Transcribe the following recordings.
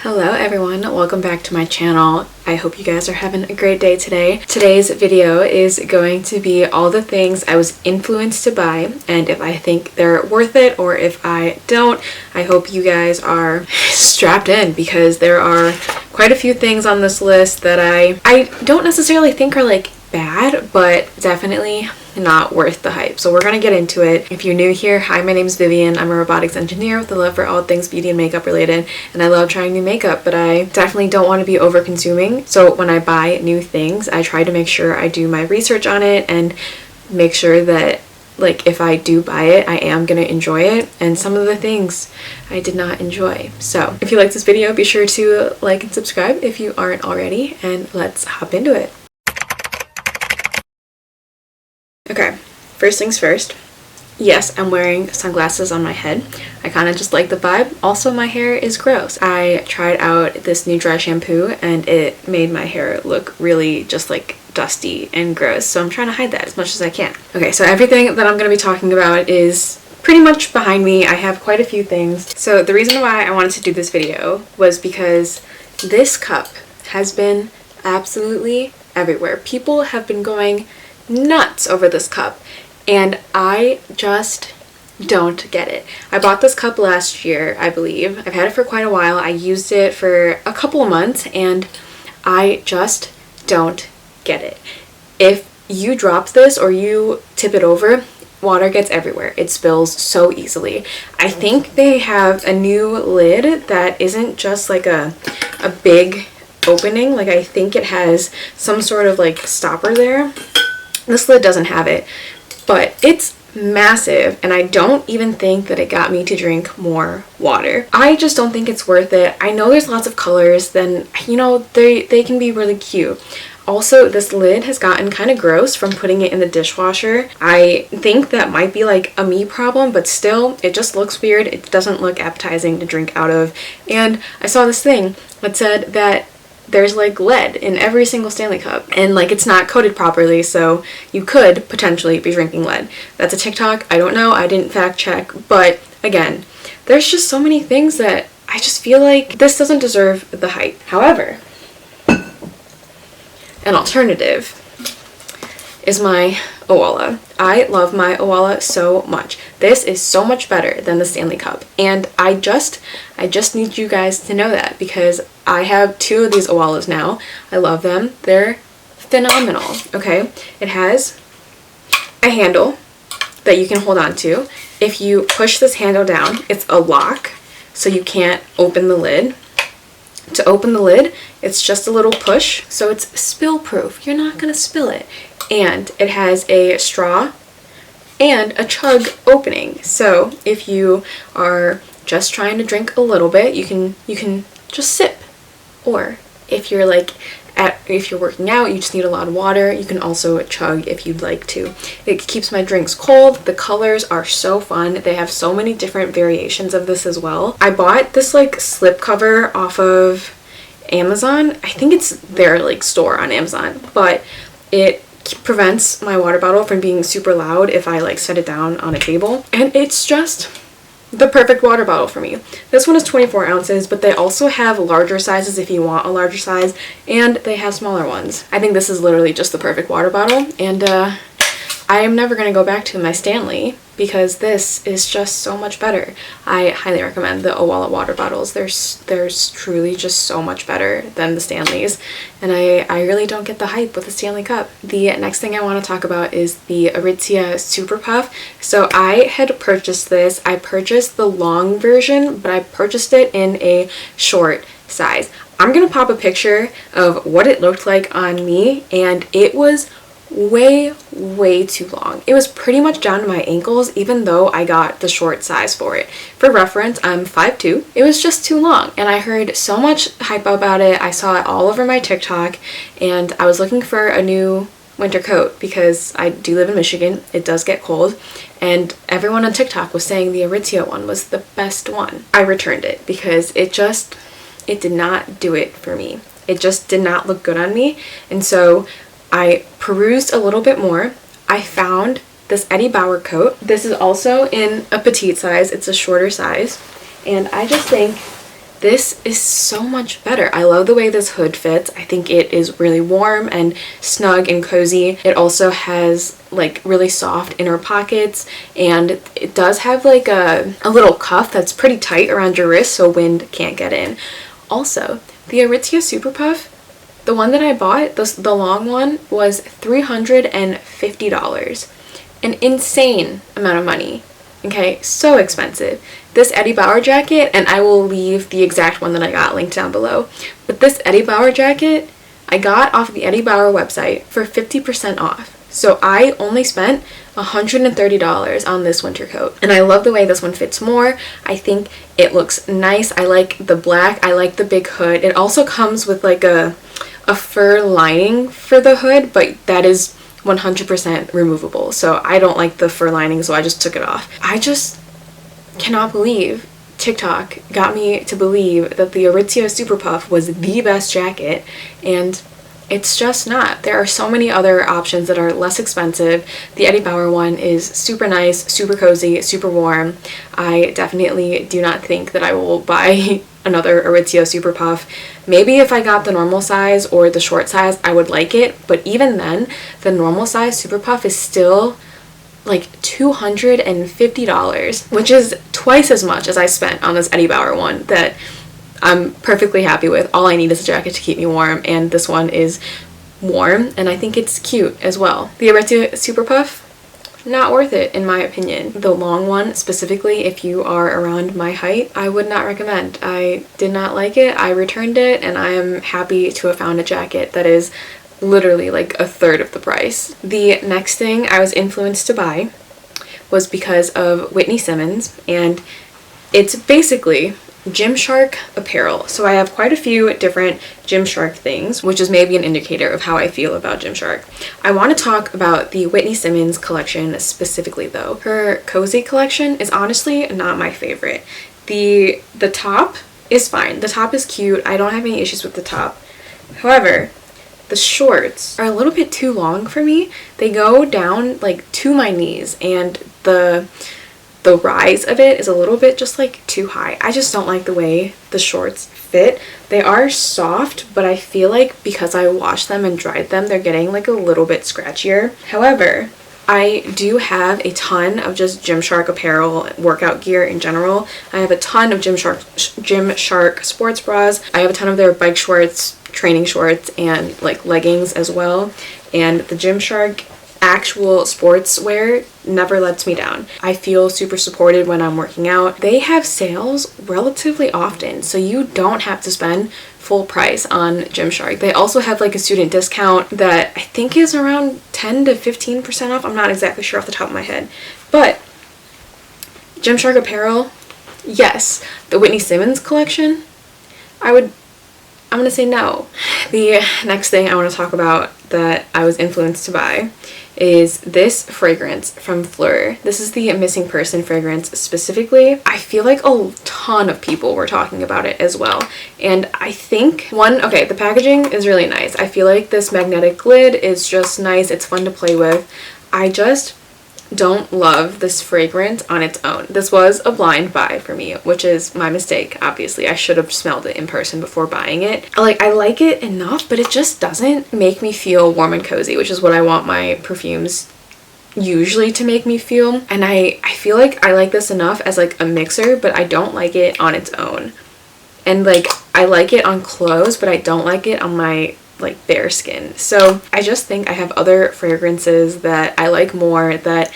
Hello everyone, welcome back to my channel. I hope you guys are having a great day today. Today's video is going to be all the things I was influenced to buy, and if I think they're worth it or if I don't. I hope you guys are strapped in because there are quite a few things on this list that I don't necessarily think are like bad, but definitely not worth the hype. So we're gonna get into it. If you're new here, hi, my name is Vivian. I'm a robotics engineer with a love for all things beauty and makeup related, and I love trying new makeup, but I definitely don't want to be over consuming. So when I buy new things, I try to make sure I do my research on it and make sure that, like, if I do buy it, I am gonna enjoy it, and some of the things I did not enjoy. So if you like this video, be sure to like and subscribe if you aren't already, and let's hop into it. Okay, first things first. Yes, I'm wearing sunglasses on my head. I kind of just like the vibe. Also, my hair is gross. I tried out this new dry shampoo and it made my hair look really just like dusty and gross. So I'm trying to hide that as much as I can. Okay, so everything that I'm going to be talking about is pretty much behind me. I have quite a few things. So the reason why I wanted to do this video was because this cup has been absolutely everywhere. People have been going nuts over this cup, and I just don't get it. I bought this cup last year, I believe. I've had it for quite a while. I used it for a couple of months and I just don't get it. If you drop this or you tip it over, water gets everywhere. It spills so easily. I think they have a new lid that isn't just like a big opening. Like, I think it has some sort of like stopper there. This lid doesn't have it, but it's massive, and I don't even think that it got me to drink more water. I just don't think it's worth it. I know there's lots of colors, then, you know, they can be really cute. Also, this lid has gotten kind of gross from putting it in the dishwasher. I think that might be like a me problem, but still, it just looks weird. It doesn't look appetizing to drink out of. And I saw this thing that said that there's like lead in every single Stanley cup, and like it's not coated properly, so you could potentially be drinking lead. That's a TikTok. I don't know. I didn't fact check, but again, there's just so many things that I just feel like this doesn't deserve the hype. However, an alternative is my Owala. I love my Owala so much. This is so much better than the Stanley Cup, and I just need you guys to know that because I have two of these Owalas now. I love them. They're phenomenal. Okay, it has a handle that you can hold on to. If you push this handle down, it's a lock, so you can't open the lid. To open the lid, it's just a little push, so it's spill proof. You're not gonna spill it. And it has a straw and a chug opening, so if you are just trying to drink a little bit, you can just sip. Or if you're if you're working out, you just need a lot of water, you can also chug if you'd like to. It keeps my drinks cold. The colors are so fun. They have so many different variations of this as well. I bought this like slip cover off of Amazon. I think it's their like store on Amazon, but it prevents my water bottle from being super loud if I like set it down on a table, and it's just the perfect water bottle for me. This one is 24 ounces, but they also have larger sizes if you want a larger size, and they have smaller ones. I think this is literally just the perfect water bottle, and I am never going to go back to my Stanley because this is just so much better. I highly recommend the Owala water bottles. They're truly just so much better than the Stanleys, and I really don't get the hype with the Stanley Cup. The next thing I want to talk about is the Aritzia Super Puff. So I had purchased this. I purchased the long version, but I purchased it in a short size. I'm going to pop a picture of what it looked like on me, and it was way too long. It was pretty much down to my ankles, even though I got the short size for it. For reference, I'm 5'2". It was just too long, and I heard so much hype about it. I saw it all over my TikTok, and I was looking for a new winter coat because I do live in Michigan. It does get cold, and everyone on TikTok was saying the Aritzia one was the best one. I returned it because it did not do it for me. It just did not look good on me, and so I perused a little bit more. I found this Eddie Bauer coat. This is also in a petite size. It's a shorter size, and I just think this is so much better. I love the way this hood fits. I think it is really warm and snug and cozy. It also has like really soft inner pockets, and it does have like a little cuff that's pretty tight around your wrist so wind can't get in. Also, the Aritzia Super Puff, the one that I bought, the long one, was $350. An insane amount of money. Okay, so expensive. This Eddie Bauer jacket, and I will leave the exact one that I got linked down below, but this Eddie Bauer jacket I got off of the Eddie Bauer website for 50% off. So I only spent $130 on this winter coat. And I love the way this one fits more. I think it looks nice. I like the black. I like the big hood. It also comes with like a fur lining for the hood, but that is 100% removable. So I don't like the fur lining, so I just took it off. I just cannot believe TikTok got me to believe that the Aritzia Super Puff was the best jacket, and it's just not. There are so many other options that are less expensive. The Eddie Bauer one is super nice, super cozy, super warm. I definitely do not think that I will buy another Aritzia Super Puff. Maybe if I got the normal size or the short size, I would like it, but even then, the normal size Super Puff is still like $250, which is twice as much as I spent on this Eddie Bauer one that I'm perfectly happy with. All I need is a jacket to keep me warm, and this one is warm, and I think it's cute as well. The Aritzia Super Puff, not worth it in my opinion. The long one, specifically if you are around my height, I would not recommend. I did not like it. I returned it, and I am happy to have found a jacket that is literally like a third of the price. The next thing I was influenced to buy was because of Whitney Simmons, and it's basically Gymshark apparel. So I have quite a few different Gymshark things, which is maybe an indicator of how I feel about Gymshark. I want to talk about the Whitney Simmons collection specifically though. Her cozy collection is honestly not my favorite. The top is fine. The top is cute. I don't have any issues with the top. However, the shorts are a little bit too long for me. They go down like to my knees, and the rise of it is a little bit just like too high. I just don't like the way the shorts fit. They are soft, but I feel like because I washed them and dried them, they're getting like a little bit scratchier. However, I do have a ton of just Gymshark apparel, workout gear in general. I have a ton of Gymshark sports bras. I have a ton of their bike shorts, training shorts, and like leggings as well. And the Gymshark actual sportswear never lets me down. I feel super supported when I'm working out. They have sales relatively often, so you don't have to spend full price on Gymshark. They also have like a student discount that I think is around 10 to 15% off. I'm not exactly sure off the top of my head. But Gymshark apparel, yes. The Whitney Simmons collection, I'm gonna say no. The next thing I want to talk about that I was influenced to buy is this fragrance from Fleur. This is the Missing Person fragrance specifically. I feel like a ton of people were talking about it as well. And I think the packaging is really nice. I feel like this magnetic lid is just nice. It's fun to play with. I just don't love this fragrance on its own. This was a blind buy for me, which is my mistake. Obviously, I should have smelled it in person before buying it. I like it enough, but it just doesn't make me feel warm and cozy, which is what I want my perfumes usually to make me feel. And I feel like I like this enough as like a mixer, but I don't like it on its own. And like I like it on clothes, but I don't like it on my like bare skin. So I just think I have other fragrances that I like more that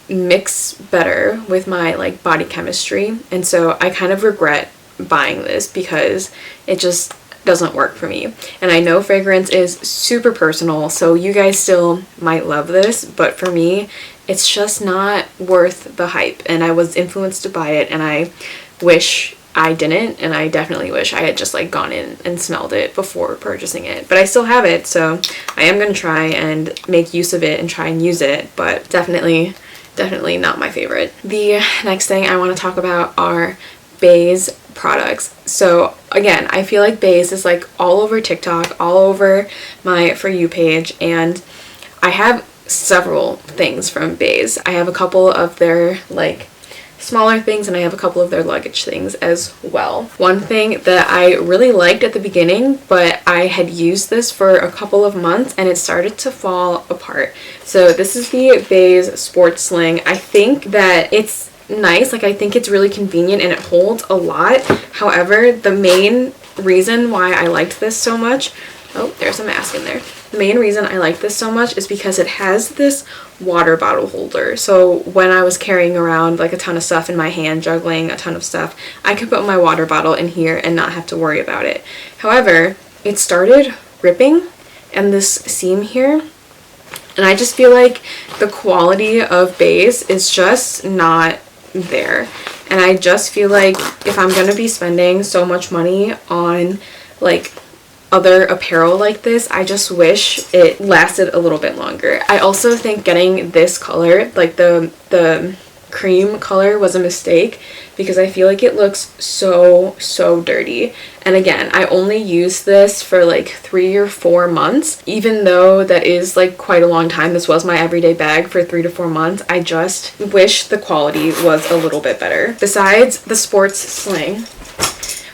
mix better with my like body chemistry, and so I kind of regret buying this because it just doesn't work for me. And I know fragrance is super personal, so you guys still might love this, but for me it's just not worth the hype, and I was influenced to buy it, and I wish I didn't, and I definitely wish I had just like gone in and smelled it before purchasing it. But I still have it, so I am going to try and make use of it and try and use it, but definitely not my favorite. The next thing I want to talk about are Béis products. So again, I feel like Béis is like all over TikTok, all over my For You page, and I have several things from Béis. I have a couple of their like smaller things, and I have a couple of their luggage things as well. One thing that I really liked at the beginning, but I had used this for a couple of months and it started to fall apart. So this is the Baze Sports Sling. I think that it's nice. Like, I think it's really convenient and it holds a lot. However, the main reason why I liked this so much, oh, there's a mask in there. The main reason I like this so much is because it has this water bottle holder. So when I was carrying around like a ton of stuff in my hand, juggling a ton of stuff, I could put my water bottle in here and not have to worry about it. However, it started ripping and this seam here, and I just feel like the quality of Baze is just not there. And I just feel like if I'm gonna be spending so much money on like other apparel like this, I just wish it lasted a little bit longer. I also think getting this color, like the cream color, was a mistake because I feel like it looks so dirty. And again, I only used this for like 3 or 4 months. Even though that is like quite a long time, this was my everyday bag for 3 to 4 months, I just wish the quality was a little bit better. Besides the sports sling,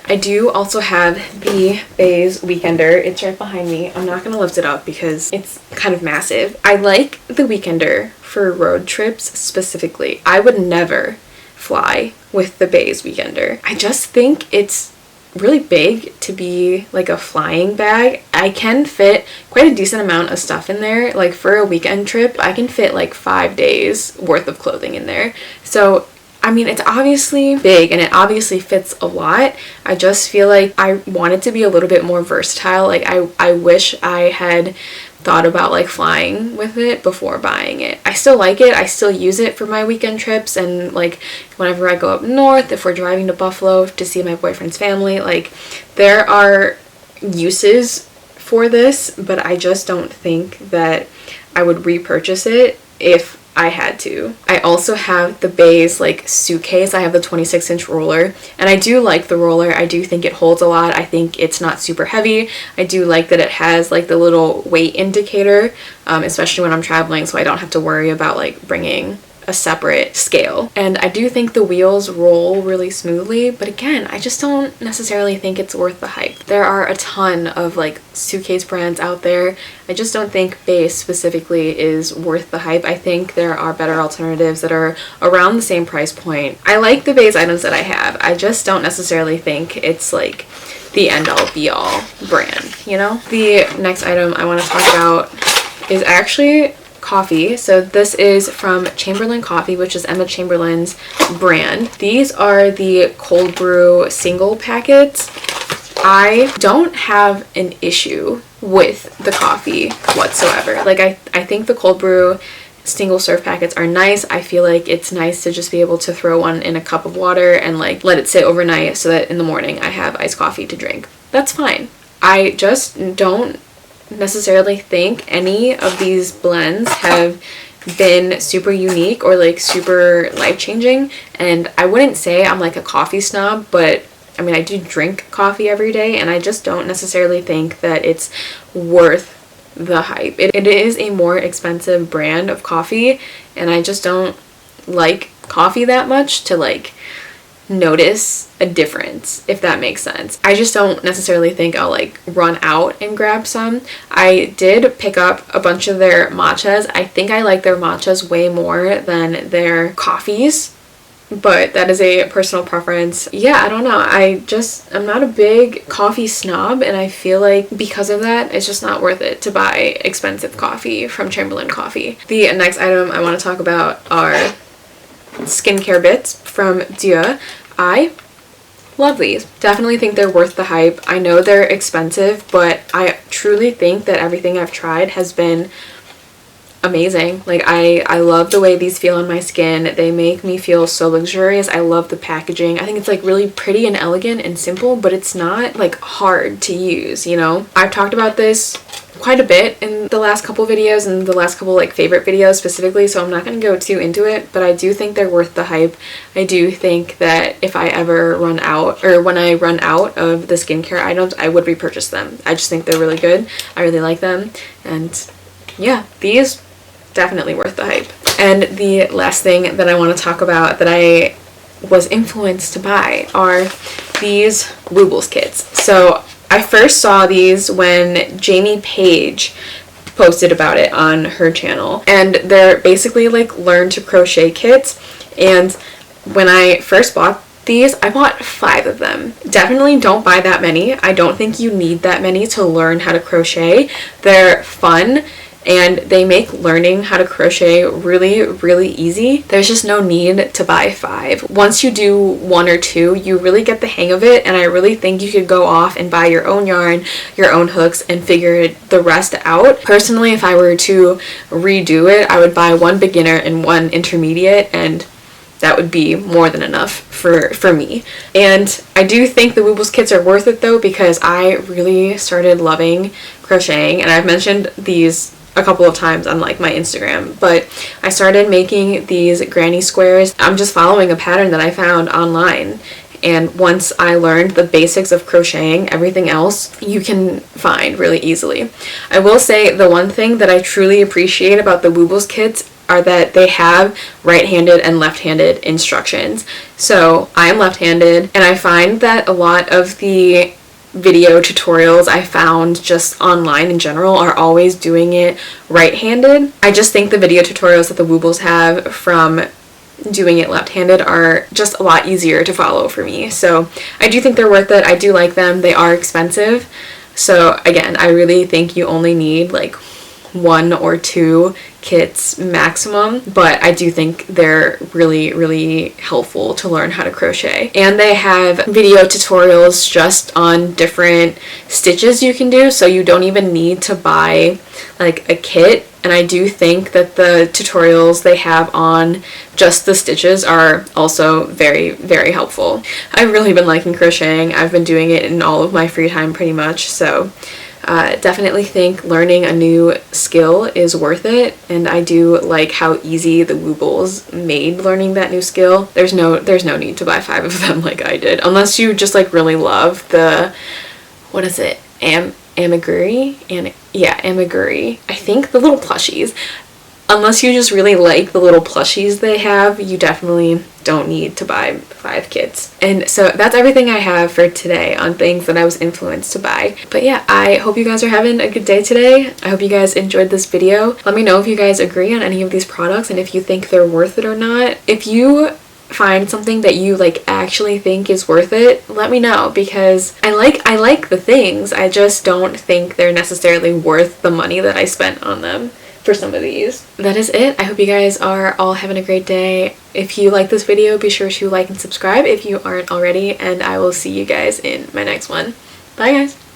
I do also have the Baze Weekender. It's right behind me. I'm not going to lift it up because it's kind of massive. I like the Weekender for road trips specifically. I would never fly with the Baze Weekender. I just think it's really big to be like a flying bag. I can fit quite a decent amount of stuff in there. Like for a weekend trip, I can fit like 5 days worth of clothing in there. So I mean, it's obviously big and it obviously fits a lot. I just feel like I want it to be a little bit more versatile. Like I wish I had thought about like flying with it before buying it. I still like it. I still use it for my weekend trips, and like whenever I go up north, if we're driving to Buffalo to see my boyfriend's family, like there are uses for this, but I just don't think that I would repurchase it if I had to. I also have the Baze like suitcase. I have the 26-inch roller, and I do like the roller. I do think it holds a lot. I think it's not super heavy. I do like that it has like the little weight indicator, especially when I'm traveling, so I don't have to worry about like bringing a separate scale. And I do think the wheels roll really smoothly, but again, I just don't necessarily think it's worth the hype. There are a ton of like suitcase brands out there. I just don't think Baze specifically is worth the hype. I think there are better alternatives that are around the same price point. I like the Baze items that I have. I just don't necessarily think it's like the end-all be-all brand, you know? The next item I want to talk about is actually coffee. So this is from Chamberlain Coffee, which is Emma Chamberlain's brand. These are the cold brew single packets. I don't have an issue with the coffee whatsoever. Like I think the cold brew single serve packets are nice. I feel like it's nice to just be able to throw one in a cup of water and like let it sit overnight so that in the morning I have iced coffee to drink. That's fine. I just don't necessarily think any of these blends have been super unique or like super life-changing, and I wouldn't say I'm like a coffee snob, but I mean I do drink coffee every day, and I just don't necessarily think that it's worth the hype. It is a more expensive brand of coffee, and I just don't like coffee that much to like notice a difference, if that makes sense. I just don't necessarily think I'll like run out and grab some. I did pick up a bunch of their matchas. I think I like their matchas way more than their coffees, but that is a personal preference. Yeah, I don't know. I'm not a big coffee snob, and I feel like because of that, it's just not worth it to buy expensive coffee from Chamberlain Coffee. The next item I want to talk about are skincare bits from Dieu. I love these. Definitely think they're worth the hype. I know they're expensive, but I truly think that everything I've tried has been amazing. Like I love the way these feel on my skin. They make me feel so luxurious. I love the packaging. I think it's like really pretty and elegant and simple, but it's not like hard to use, you know? I've talked about this quite a bit in the last couple videos and the last couple like favorite videos specifically, so I'm not going to go too into it, but I do think they're worth the hype. I do think that if I ever run out, or when I run out of the skincare items, I would repurchase them. I just think they're really good. I really like them, and yeah, these definitely worth the hype. And the last thing that I want to talk about that I was influenced to buy are these Woobles kits. So I first saw these when Jamie Page posted about it on her channel, and they're basically like learn to crochet kits. And when I first bought these, I bought 5 of them. Definitely don't buy that many. I don't think you need that many to learn how to crochet. They're fun and they make learning how to crochet really, really easy. There's just no need to buy 5. Once you do 1 or 2, you really get the hang of it, and I really think you could go off and buy your own yarn, your own hooks, and figure the rest out. Personally, if I were to redo it, I would buy 1 beginner and 1 intermediate, and that would be more than enough for me. And I do think the Woobles kits are worth it though, because I really started loving crocheting, and I've mentioned these a couple of times on like my Instagram, but I started making these granny squares. I'm just following a pattern that I found online, and once I learned the basics of crocheting, everything else you can find really easily. I will say the one thing that I truly appreciate about the Woobles kits are that they have right-handed and left-handed instructions. So I'm left-handed, and I find that a lot of the video tutorials I found just online in general are always doing it right-handed. I just think the video tutorials that the Woobles have from doing it left-handed are just a lot easier to follow for me. So I do think they're worth it. I do like them. They are expensive. So again, I really think you only need like 1 or 2 kits maximum, but I do think they're really, really helpful to learn how to crochet. And they have video tutorials just on different stitches you can do, so you don't even need to buy like a kit. And I do think that the tutorials they have on just the stitches are also very, very helpful. I've really been liking crocheting. I've been doing it in all of my free time pretty much, so definitely think learning a new skill is worth it, and I do like how easy the Woobles made learning that new skill. There's no need to buy 5 of them like I did, unless you just like really love the, what is it, amigurumi? Amigurumi. I think the little plushies. Unless you just really like the little plushies they have, you definitely don't need to buy 5 kits. And so that's everything I have for today on things that I was influenced to buy. But yeah, I hope you guys are having a good day today. I hope you guys enjoyed this video. Let me know if you guys agree on any of these products and if you think they're worth it or not. If you find something that you like actually think is worth it, let me know, because I like the things, I just don't think they're necessarily worth the money that I spent on them for some of these. That is it. I hope you guys are all having a great day. If you like this video, be sure to like and subscribe if you aren't already, and I will see you guys in my next one. Bye guys!